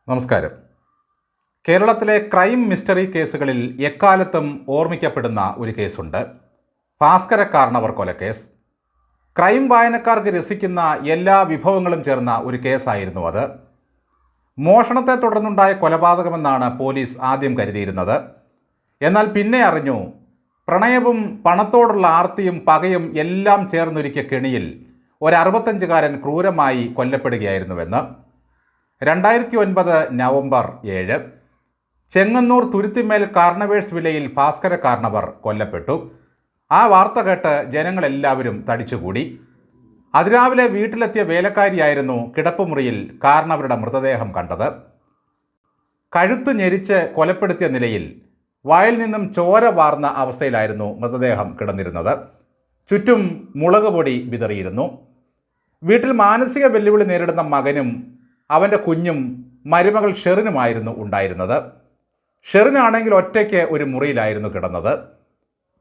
നമസ്കാരം. കേരളത്തിലെ crime mystery കേസുകളിൽ എക്കാലത്തും ഓർമ്മിക്കപ്പെടുന്ന ഒരു കേസുണ്ട്. ഭാസ്കര കാർണവർ കൊലക്കേസ്. ക്രൈം വായനക്കാർക്ക് രസിക്കുന്ന എല്ലാ വിഭവങ്ങളും ചേർന്ന ഒരു കേസായിരുന്നു അത്. മോഷണത്തെ തുടർന്നുണ്ടായ കൊലപാതകമെന്നാണ് പോലീസ് ആദ്യം കരുതിയിരുന്നത്. എന്നാൽ പിന്നെ അറിഞ്ഞു, പ്രണയവും പണത്തോടുള്ള ആർത്തിയും പകയും എല്ലാം ചേർന്നൊരുക്കിയ കെണിയിൽ ഒരു 65-കാരൻ ക്രൂരമായി കൊല്ലപ്പെടുകയായിരുന്നുവെന്ന്. 2009 നവംബർ 7 ചെങ്ങന്നൂർ തുരുത്തിമേൽ കാർണവേഴ്സ് വില്ലയിൽ ഭാസ്കര കാർണവർ കൊല്ലപ്പെട്ടു. ആ വാർത്ത കേട്ട് ജനങ്ങളെല്ലാവരും തടിച്ചുകൂടി. അതിരാവിലെ വീട്ടിലെത്തിയ വേലക്കാരിയായിരുന്നു കിടപ്പുമുറിയിൽ കാർണവരുടെ മൃതദേഹം കണ്ടത്. കഴുത്ത് ഞെരിച്ച് കൊലപ്പെടുത്തിയ നിലയിൽ വായിൽ നിന്നും ചോര വാർന്ന അവസ്ഥയിലായിരുന്നു മൃതദേഹം കിടന്നിരുന്നത്. ചുറ്റും മുളക് പൊടി വിതറിയിരുന്നു. വീട്ടിൽ മാനസിക വെല്ലുവിളി നേരിടുന്ന മകനും അവൻ്റെ കുഞ്ഞും മരുമകൾ ഷെറിനുമായിരുന്നു ഉണ്ടായിരുന്നത്. ഷെറിനാണെങ്കിൽ ഒറ്റയ്ക്ക് ഒരു മുറിയിലായിരുന്നു കിടന്നത്.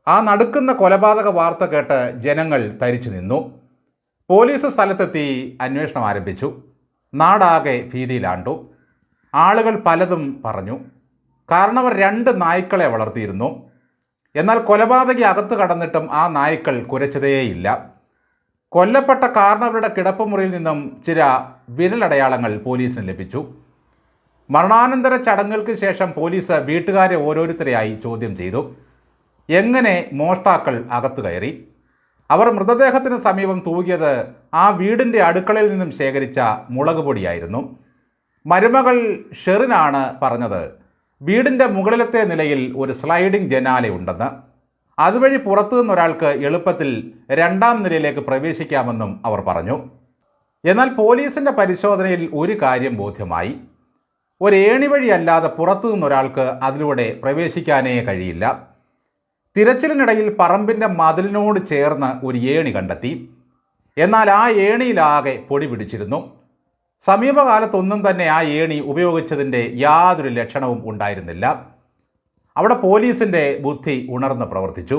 ആ നടുക്കുന്ന കൊലപാതക വാർത്ത കേട്ട് ജനങ്ങൾ തരിച്ചു നിന്നു. പോലീസ് സ്ഥലത്തെത്തി അന്വേഷണം ആരംഭിച്ചു. നാടാകെ ഭീതിയിലാണ്ടു. ആളുകൾ പലതും പറഞ്ഞു. കാരണവർ 2 നായ്ക്കളെ വളർത്തിയിരുന്നു. എന്നാൽ കൊലപാതകി അകത്ത് കടന്നിട്ടും ആ നായ്ക്കൾ കുരച്ചതേയില്ല. കൊല്ലപ്പെട്ട കാർണവരുടെ കിടപ്പുമുറിയിൽ നിന്നും ചില വിരലടയാളങ്ങൾ പോലീസിന് ലഭിച്ചു. മരണാനന്തര ചടങ്ങുകൾക്ക് ശേഷം പോലീസ് വീട്ടുകാരെ ഓരോരുത്തരെയായി ചോദ്യം ചെയ്തു. എങ്ങനെ മോഷ്ടാക്കൾ അകത്തു കയറി? അവർ മൃതദേഹത്തിന് സമീപം തൂകിയത് ആ വീടിൻ്റെ അടുക്കളയിൽ നിന്നും ശേഖരിച്ച മുളക് പൊടിയായിരുന്നു. മരുമകൾ ഷെറിനാണ് പറഞ്ഞത് വീടിൻ്റെ മുകളിലത്തെ നിലയിൽ ഒരു സ്ലൈഡിംഗ് ജനാലയുണ്ടെന്ന്. അതുവഴി പുറത്തു നിന്നൊരാൾക്ക് എളുപ്പത്തിൽ 2ാം നിലയിലേക്ക് പ്രവേശിക്കാമെന്നും അവർ പറഞ്ഞു. എന്നാൽ പോലീസിൻ്റെ പരിശോധനയിൽ ഒരു കാര്യം ബോധ്യമായി. ഒരു ഏണി വഴിയല്ലാതെ പുറത്തു നിന്നൊരാൾക്ക് അതിലൂടെ പ്രവേശിക്കാനേ കഴിയില്ല. തിരച്ചിലിനിടയിൽ പറമ്പിൻ്റെ മതിലിനോട് ചേർന്ന് ഒരു ഏണി കണ്ടെത്തി. എന്നാൽ ആ ഏണിയിലാകെ പൊടി പിടിച്ചിരുന്നു. സമീപകാലത്തൊന്നും തന്നെ ആ ഏണി ഉപയോഗിച്ചതിൻ്റെ യാതൊരു ലക്ഷണവും ഉണ്ടായിരുന്നില്ല. അവിടെ പോലീസിൻ്റെ ബുദ്ധി ഉണർന്ന് പ്രവർത്തിച്ചു.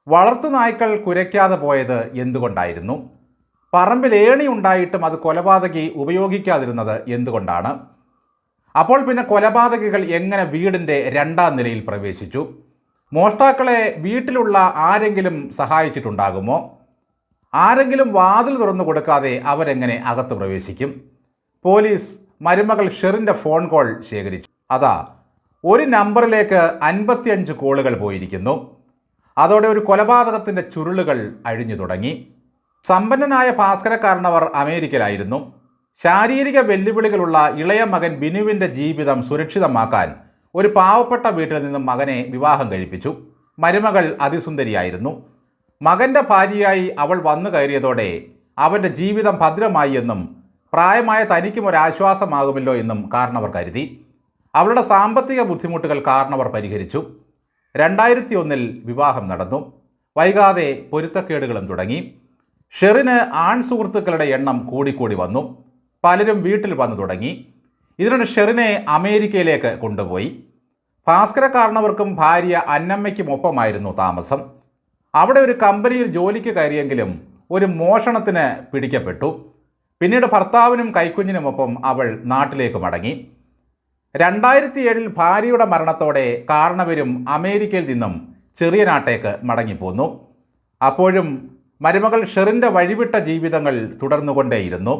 വളർത്തു നായ്ക്കൾ കുരയ്ക്കാതെ പോയത് എന്തുകൊണ്ടായിരുന്നു? പറമ്പിൽ ഏണി ഉണ്ടായിട്ടും അത് കൊലപാതകി ഉപയോഗിക്കാതിരുന്നത് എന്തുകൊണ്ടാണ്? അപ്പോൾ പിന്നെ കൊലപാതകികൾ എങ്ങനെ വീടിൻ്റെ 2ാം നിലയിൽ പ്രവേശിച്ചു? മോഷ്ടാക്കളെ വീട്ടിലുള്ള ആരെങ്കിലും സഹായിച്ചിട്ടുണ്ടാകുമോ? ആരെങ്കിലും വാതിൽ തുറന്നു കൊടുക്കാതെ അവരെങ്ങനെ അകത്ത് പ്രവേശിക്കും? പോലീസ് മരുമകൾ ഷെറിൻ്റെ ഫോൺ കോൾ ശേഖരിച്ചു. അതാ, ഒരു നമ്പറിലേക്ക് 55 കോളുകൾ പോയിരിക്കുന്നു. അതോടെ ഒരു കൊലപാതകത്തിൻ്റെ ചുരുളുകൾ അഴിഞ്ഞു തുടങ്ങി. സമ്പന്നനായ ഭാസ്കര കാർണവർ അമേരിക്കയിലായിരുന്നു. ശാരീരിക വെല്ലുവിളികളുള്ള ഇളയ മകൻ ബിനുവിൻ്റെ ജീവിതം സുരക്ഷിതമാക്കാൻ ഒരു പാവപ്പെട്ട വീട്ടിൽ നിന്നും മകനെ വിവാഹം കഴിപ്പിച്ചു. മരുമകൾ അതിസുന്ദരിയായിരുന്നു. മകൻ്റെ ഭാര്യയായി അവൾ വന്നു കയറിയതോടെ അവൻ്റെ ജീവിതം ഭദ്രമായി എന്നും പ്രായമായ തനിക്കും ഒരാശ്വാസമാകുമല്ലോ എന്നും കാർണവർ കരുതി. അവളുടെ സാമ്പത്തിക ബുദ്ധിമുട്ടുകൾ കാർണവർ പരിഹരിച്ചു. 2001 വിവാഹം നടന്നു. വൈകാതെ പൊരുത്തക്കേടുകളും തുടങ്ങി. ഷെറിന് ആൺ സുഹൃത്തുക്കളുടെ എണ്ണം കൂടിക്കൂടി വന്നു. പലരും വീട്ടിൽ വന്നു തുടങ്ങി. ഇതിനിടെ ഷെറിനെ അമേരിക്കയിലേക്ക് കൊണ്ടുപോയി. ഭാസ്കര കാർണവർക്കും ഭാര്യ അന്നമ്മയ്ക്കുമൊപ്പമായിരുന്നു താമസം. അവിടെ ഒരു കമ്പനിയിൽ ജോലിക്ക് കയറിയെങ്കിലും ഒരു മോഷണത്തിന് പിടിക്കപ്പെട്ടു. പിന്നീട് ഭർത്താവിനും കൈക്കുഞ്ഞിനുമൊപ്പം അവൾ നാട്ടിലേക്ക് മടങ്ങി. 2007 ഭാര്യയുടെ മരണത്തോടെ കാർണവരും അമേരിക്കയിൽ നിന്നും ചെറിയനാട്ടേക്ക് മടങ്ങിപ്പോന്നു. അപ്പോഴും മരുമകൾ ഷെറിൻ്റെ വഴിവിട്ട ജീവിതങ്ങൾ തുടർന്നുകൊണ്ടേയിരുന്നു.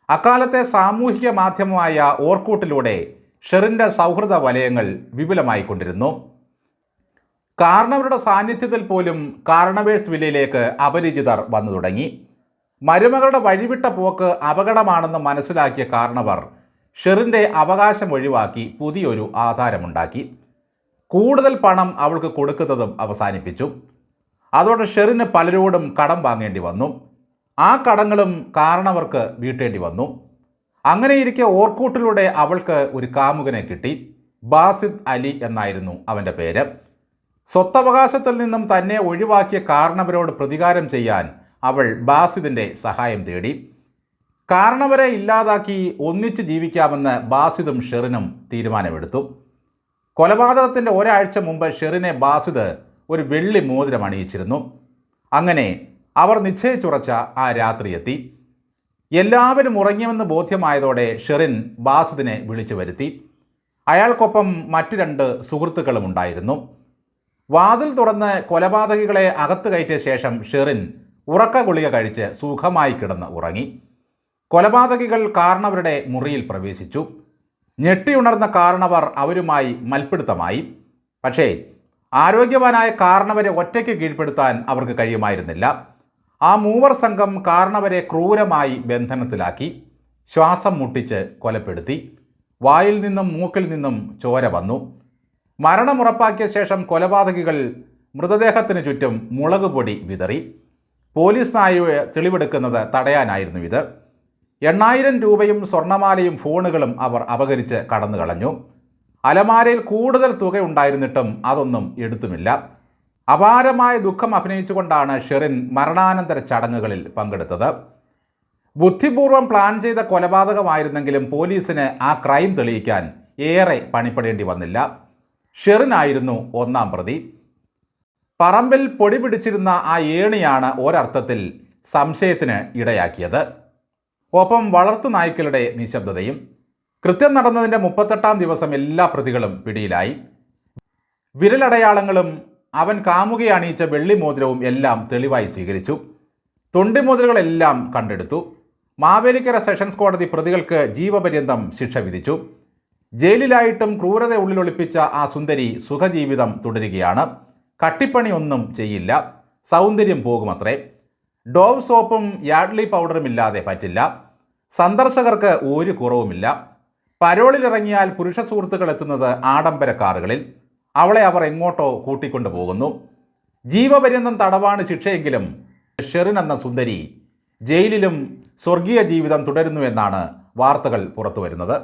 അക്കാലത്തെ സാമൂഹിക മാധ്യമമായ ഓർക്കൂട്ടിലൂടെ ഷെറിൻ്റെ സൗഹൃദ വലയങ്ങൾ വിപുലമായിക്കൊണ്ടിരുന്നു. കാർണവരുടെ സാന്നിധ്യത്തിൽ പോലും കാർണവേഴ്സ് വില്ലയിലേക്ക് അപരിചിതർ വന്നു തുടങ്ങി. മരുമകളുടെ വഴിവിട്ട പോക്ക് അപകടമാണെന്ന് മനസ്സിലാക്കിയ കാർണവർ ഷെറിൻ്റെ അവകാശം ഒഴിവാക്കി പുതിയൊരു ആധാരമുണ്ടാക്കി. കൂടുതൽ പണം അവൾക്ക് കൊടുക്കുന്നതും അവസാനിപ്പിച്ചു. അതോടെ ഷെറിന് പലരോടും കടം വാങ്ങേണ്ടി വന്നു. ആ കടങ്ങളും കാർണവർക്ക് വീട്ടേണ്ടി വന്നു. അങ്ങനെയിരിക്കെ ഓർക്കൂട്ടിലൂടെ അവൾക്ക് ഒരു കാമുകനെ കിട്ടി. ബാസിദ് അലി എന്നായിരുന്നു അവൻ്റെ പേര്. സ്വത്തവകാശത്തിൽ നിന്നും തന്നെ ഒഴിവാക്കിയ കാർണവരോട് പ്രതികാരം ചെയ്യാൻ അവൾ ബാസിദിൻ്റെ സഹായം തേടി. കാർണവരെ ഇല്ലാതാക്കി ഒന്നിച്ച് ജീവിക്കാമെന്ന് ബാസിദും ഷെറിനും തീരുമാനമെടുത്തു. കൊലപാതകത്തിൻ്റെ ഒരാഴ്ച മുമ്പ് ഷെറിനെ ബാസിദ് ഒരു വെള്ളി മോതിരം അണിയിച്ചിരുന്നു. അങ്ങനെ അവർ നിശ്ചയിച്ചുറച്ച ആ രാത്രി എത്തി. എല്ലാവരും ഉറങ്ങിയെന്ന് ബോധ്യമായതോടെ ഷെറിൻ ബാസിദിനെ വിളിച്ചു വരുത്തി. അയാൾക്കൊപ്പം മറ്റു 2 സുഹൃത്തുക്കളും ഉണ്ടായിരുന്നു. വാതിൽ തുറന്ന് കൊലപാതകികളെ അകത്ത് കയറ്റിയ ശേഷം ഷെറിൻ ഉറക്ക ഗുളിക കഴിച്ച് സുഖമായി കിടന്ന് ഉറങ്ങി. കൊലപാതകികൾ കാരണവരുടെ മുറിയിൽ പ്രവേശിച്ചു. ഞെട്ടിയുണർന്ന കാരണവർ അവരുമായി മൽപ്പിടുത്തമായി. പക്ഷേ ആരോഗ്യവാനായ കാരണവരെ ഒറ്റയ്ക്ക് കീഴ്പ്പെടുത്താൻ അവർക്ക് കഴിയുമായിരുന്നില്ല. ആ മൂവർ സംഘം കാരണവരെ ക്രൂരമായി ബന്ധനത്തിലാക്കി. ശ്വാസം മുട്ടിച്ച് കൊലപ്പെടുത്തി. വായിൽ നിന്നും മൂക്കിൽ നിന്നും ചോര വന്നു. മരണമുറപ്പാക്കിയ ശേഷം കൊലപാതകികൾ മൃതദേഹത്തിന് ചുറ്റും മുളക് പൊടി വിതറി. പോലീസ് നായ തെളിവെടുക്കുന്നത് തടയാനായിരുന്നു ഇത്. 8000 രൂപയും സ്വർണ്ണമാലയും ഫോണുകളും അവർ അപഹരിച്ച് കടന്നു കളഞ്ഞു. അലമാരയിൽ കൂടുതൽ തുക ഉണ്ടായിരുന്നിട്ടും അതൊന്നും എടുത്തുമില്ല. അപാരമായ ദുഃഖം അഭിനയിച്ചുകൊണ്ടാണ് ഷെറിൻ മരണാനന്തര ചടങ്ങുകളിൽ പങ്കെടുത്തത്. ബുദ്ധിപൂർവ്വം പ്ലാൻ ചെയ്ത കൊലപാതകമായിരുന്നെങ്കിലും പോലീസിന് ആ ക്രൈം തെളിയിക്കാൻ ഏറെ പണിപ്പെടേണ്ടി വന്നില്ല. ഷെറിനായിരുന്നു 1-ാം പ്രതി. പറമ്പിൽ പൊടി പിടിച്ചിരുന്ന ആ ഏണിയാണ് ഒരർത്ഥത്തിൽ സംശയത്തിന് ഇടയാക്കിയത്. ഒപ്പം വളർത്തു നായ്ക്കളുടെ നിശബ്ദതയും. കൃത്യം നടന്നതിൻ്റെ 38-ാം ദിവസം എല്ലാ പ്രതികളും പിടിയിലായി. വിരലടയാളങ്ങളും അവൻ കാമുകയെ അണിയിച്ച വെള്ളിമോതിരവും എല്ലാം തെളിവായി സ്വീകരിച്ചു. തൊണ്ടിമോതിരങ്ങളെല്ലാം കണ്ടെടുത്തു. മാവേലിക്കര സെഷൻസ് കോടതി പ്രതികൾക്ക് ജീവപര്യന്തം ശിക്ഷ വിധിച്ചു. ജയിലിലായിട്ടും ക്രൂരത ഉള്ളിലൊളിപ്പിച്ച ആ സുന്ദരി സുഖജീവിതം തുടരുകയാണ്. കട്ടിപ്പണിയൊന്നും ചെയ്യില്ല. സൗന്ദര്യം പോകുമത്രേ. ഡോവ് സോപ്പും യാഡ്ലി പൗഡറും ഇല്ലാതെ പറ്റില്ല. സന്ദർശകർക്ക് ഒരു കുറവുമില്ല. പരോളിലിറങ്ങിയാൽ പുരുഷ സുഹൃത്തുക്കൾ എത്തുന്നത് ആഡംബര കാറുകളിൽ. അവളെ അവർ എങ്ങോട്ടോ കൂട്ടിക്കൊണ്ടു പോകുന്നു. ജീവപര്യന്തം തടവാണ് ശിക്ഷയെങ്കിലും ഷെറിൻ എന്ന സുന്ദരി ജയിലിലും സ്വർഗീയ ജീവിതം തുടരുന്നുവെന്നാണ് വാർത്തകൾ പുറത്തുവരുന്നത്.